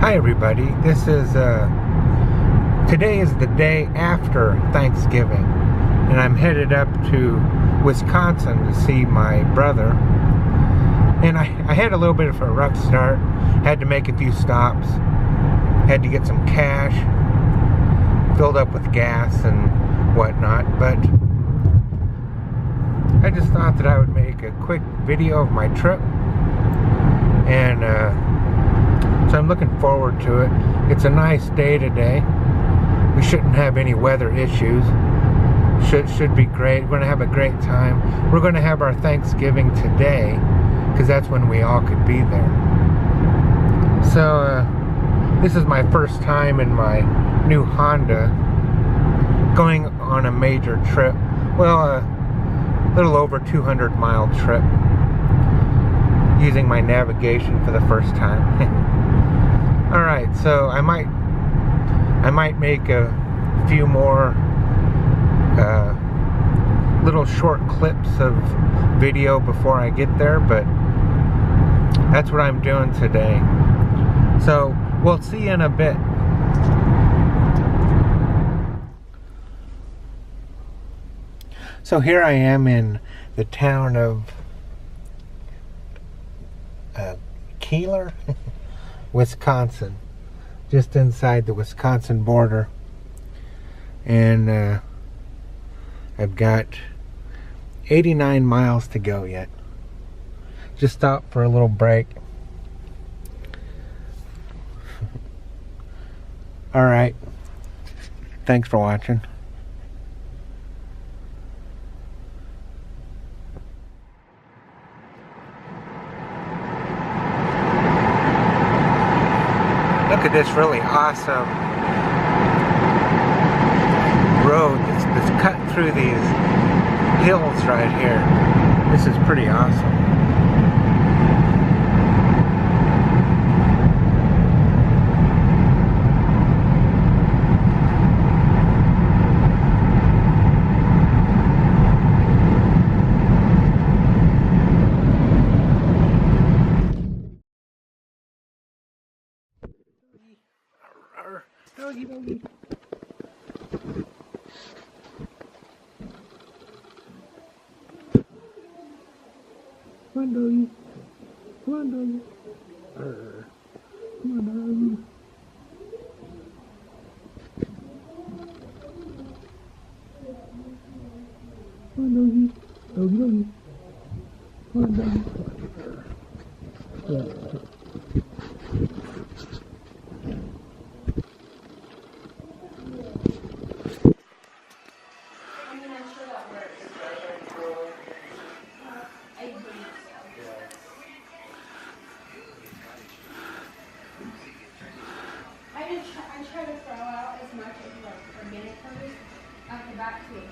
Hi everybody, this is today is the day after Thanksgiving and I'm headed up to Wisconsin to see my brother, and I had a little bit of a rough start. Had to make a few stops, had to get some cash filled up with gas and whatnot, but I just thought that I would make a quick video of my trip, and so I'm looking forward to it. It's a nice day today. We shouldn't have any weather issues. Should be great. We're going to have a great time. We're going to have our Thanksgiving today because that's when we all could be there. So this is my first time in my new Honda going on a major trip. Well, a little over 200-mile trip using my navigation for the first time. Alright, so I might make a few more little short clips of video before I get there, but that's what I'm doing today. So we'll see you in a bit. So here I am in the town of Keeler, Wisconsin, just inside the Wisconsin border, and I've got 89 miles to go yet. Just stopped for a little break. Alright, thanks for watching. Look at this really awesome road that's cut through these hills right here. This is pretty awesome. Doggy, doggy. Come on, doggy. Come on, doggy. Come on, doggy. Come on, doggy. Doggy, doggy. Come on, doggy. Yeah. I try to throw out as much as like a minute first after back to it.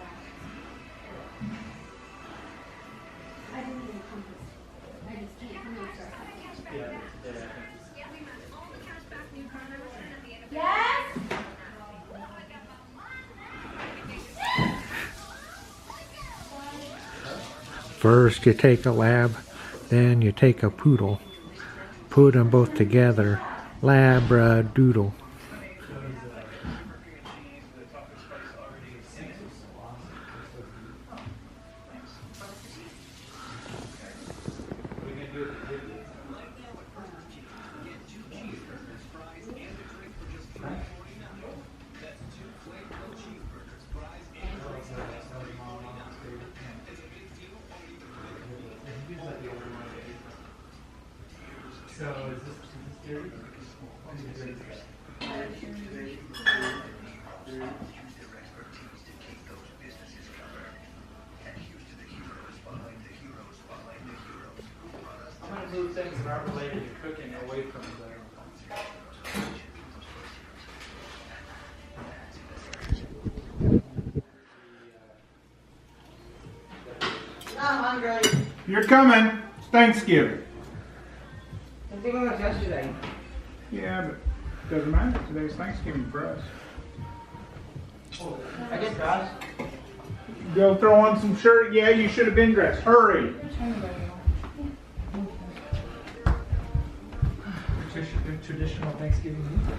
I didn't even compass. I just can't come in Yes? First you take a lab, then you take a poodle. Put them both together. Labradoodle. So is this theory? I'm going to move things that aren't related to cooking away from the... I'm hungry. You're coming. It's Thanksgiving. I think it was yesterday. Yeah, but it doesn't matter. Today's Thanksgiving for us. I get dressed. Go throw on some shirt. Yeah, you should have been dressed. Hurry. traditional Thanksgiving music.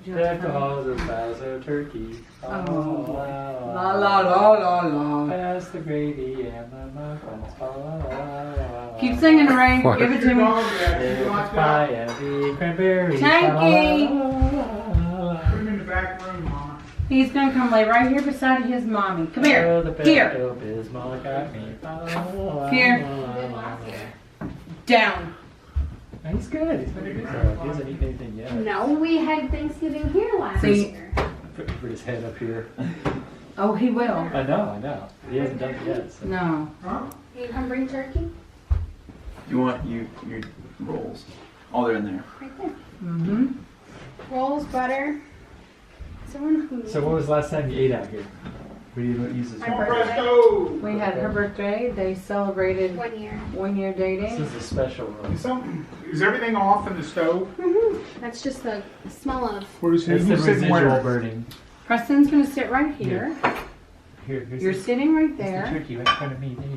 Deck the halls of Bowser turkey. La la la la la. Pass the gravy and the muffins. Keep singing, Ray. What? Give it to me. It's pie and the cranberry. Tanky. Put him in the back room, Mama. He's gonna come lay right here beside his mommy. Come here. Here. Here. Down. He's good. He's been a good dog. He hasn't eaten anything yet. No, we had Thanksgiving here last See? year. Put his head up here. Oh, he will. I know. He hasn't done it yet. So. No. Can you come bring turkey? You want your rolls? Oh, they're in there. Right there. Mm-hmm. Rolls, butter. Someone who. So what was the last time you ate out here? What do you use this My for? birthday. Presto! We had her birthday. They celebrated 1 year. 1 year This dating. is a special room. Is everything off in the stove? That's just the smell of. Where's That's the who's sitting residual where? burning. Preston's gonna sit right here. Here's You're sitting right the there. turkey right in front of me. There you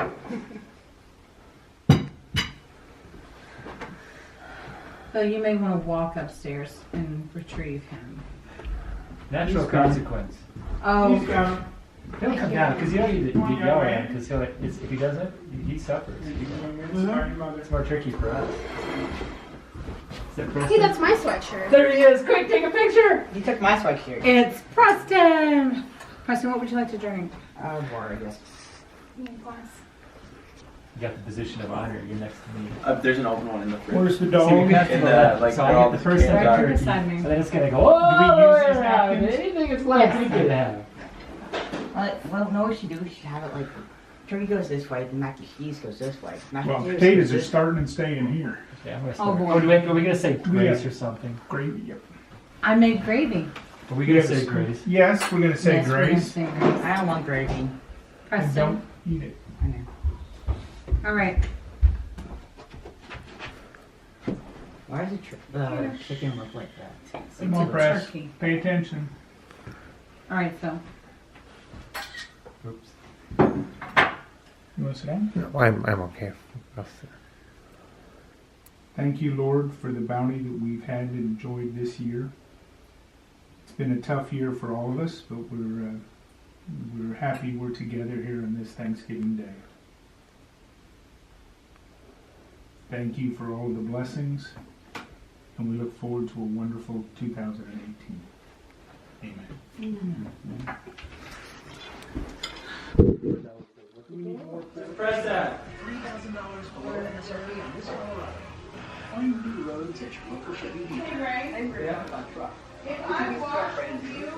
go. So you may want to walk upstairs and retrieve him. Natural He's gone. consequence. Oh, He's got He'll come down because you don't need to yell at him because if he doesn't, he suffers. It's more tricky for us. Is that See, Preston? that's my sweatshirt. There he is! Quick, take a picture! You took my sweatshirt. it's Preston. Preston, what would you like to drink? Water, I guess. Glass. You got the position of honor. You're next to me. There's an open one in the fridge. Where's the See, we dog? got to And, the left, like, so they're I all get the first cans time are- turkey, beside me. and then it's gonna go. Oh, Do we use these yeah, napkins? anything it's like Yes. we could have. Well, no, what you do is you have it like turkey goes this way, the mac and cheese goes this way. Mac Well, and cheese potatoes goes are this starting and staying here. Yeah, I'm gonna Oh, start. boy. Are we gonna say grace Yeah. or something? Gravy. Yep. I made gravy. Are we gonna Yes. say grace? Yes, we're gonna say Yes, we're gonna grace. say grace. I don't want gravy. And Preston. don't eat it. I know. All right. Why does the chicken look like that? Come on, a Press. turkey. Pay attention. All right, Phil. Oops. You want to sit down? No, I'm okay. I'll sit. Thank you, Lord, for the bounty that we've had and enjoyed this year. It's been a tough year for all of us, but we're happy we're together here on this Thanksgiving Day. Thank you for all of the blessings, and we look forward to a wonderful 2018. Amen. Press that. If I walk with you,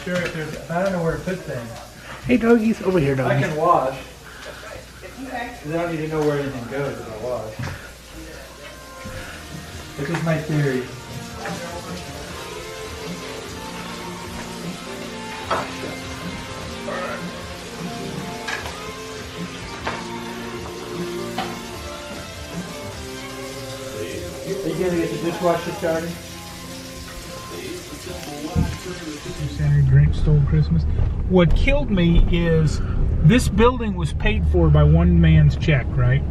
Sure, if there's, I don't know where to put things. Hey, doggies, over here, I doggies. can wash. Because I don't need to know where anything goes if I wash. This is my theory. Are you gonna get the dishwasher started? Center Grinch stole Christmas. What killed me is this building was paid for by one man's check, right?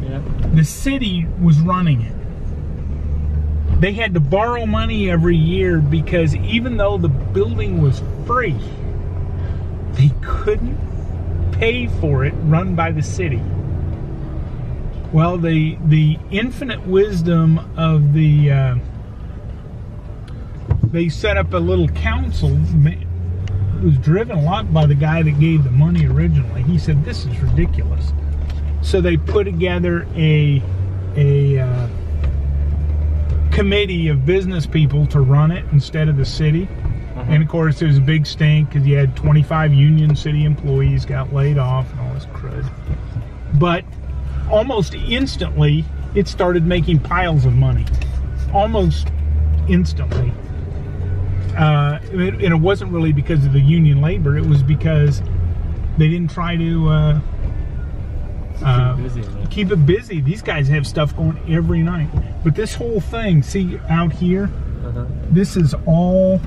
Yeah. The city was running it. They had to borrow money every year because even though the building was free, they couldn't pay for it run by the city. Well, the infinite wisdom of they set up a little council. It was driven a lot by the guy that gave the money originally. He said, this is ridiculous. So they put together a committee of business people to run it instead of the city. And of course, there was a big stink because you had 25 union city employees got laid off and all this crud. But almost instantly, it started making piles of money. Almost instantly. And it wasn't really because of the union labor. It was because they didn't try to keep it busy. These guys have stuff going every night. But this whole thing, see out here, this is all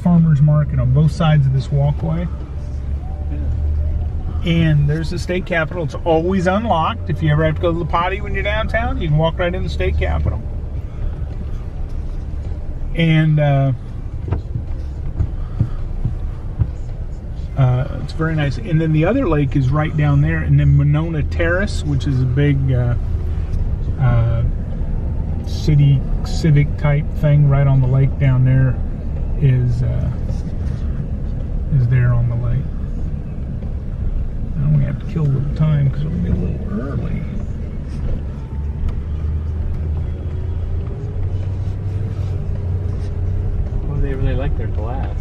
farmers market on both sides of this walkway. And there's the state capitol. It's always unlocked. If you ever have to go to the potty when you're downtown, you can walk right in the state capitol. And it's very nice. And then the other lake is right down there. And then Monona Terrace, which is a big city civic type thing right on the lake down there, is there on the lake. Now we have to kill a little time because we'll be a little early. Well, they really like their glass.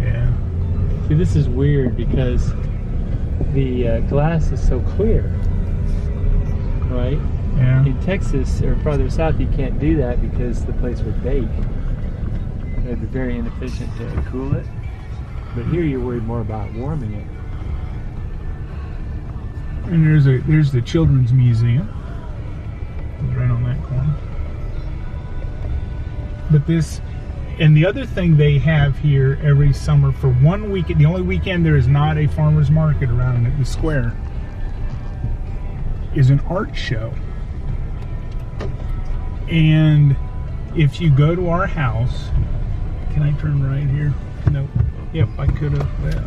Yeah. See, this is weird because the glass is so clear, right? Yeah. In Texas or farther south, you can't do that because the place would bake. It'd be very inefficient to cool it. But here, you're worried more about warming it. And there's the Children's Museum. It's right on that corner. But this, and the other thing they have here every summer for one weekend, the only weekend there is not a farmer's market around at the square, is an art show. And if you go to our house, can I turn right here? No. Yep, I could have. Well,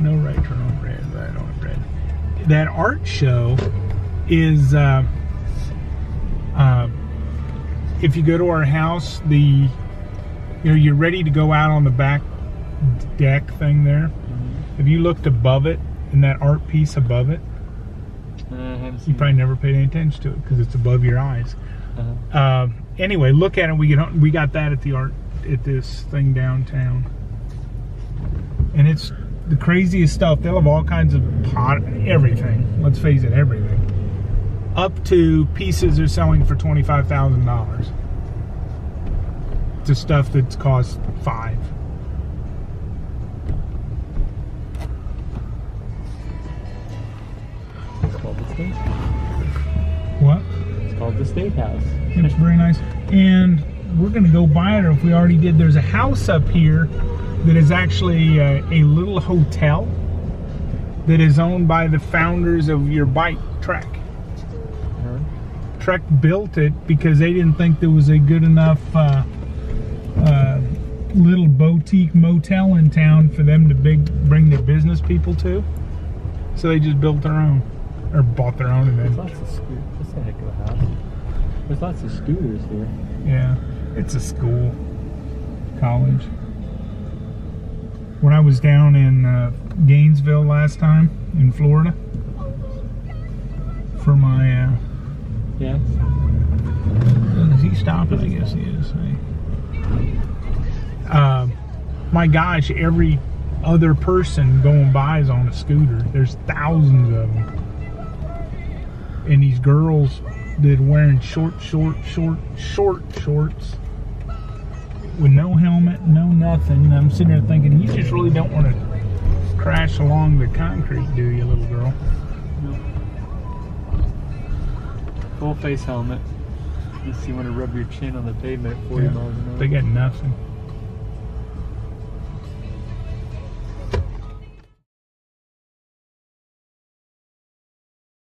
no right turn on red, right on red. That art show is, if you go to our house, you're ready to go out on the back deck thing there. Mm-hmm. If you looked above it, in that art piece above it, you probably never paid any attention to it because it's above your eyes. Anyway, look at it. We got that at this thing downtown, and it's the craziest stuff. They'll have all kinds of everything. Let's face it, everything. Up to pieces they're selling for $25,000 to stuff that's cost $5,000. It's called the State What? It's called the State House. It's very nice. And we're going to go by it, or if we already did, there's a house up here that is actually a little hotel that is owned by the founders of your bike, Trek. Trek built it because they didn't think there was a good enough little boutique motel in town for them to bring their business people to. So they just built their own, or bought their own. And There's then, lots of scooters. That's a heck of a house. There's lots of scooters here. yeah, it's a school, college. When I was down in Gainesville last time in Florida for my Yeah. is he stopping? I guess he is. My gosh, every other person going by is on a scooter. There's thousands of them. And these girls that are wearing short shorts with no helmet, no nothing. And I'm sitting there thinking, you just really don't want to crash along the concrete, do you, little girl? Full face helmet. Unless you want to rub your chin on the pavement at 40 miles an hour. They got nothing.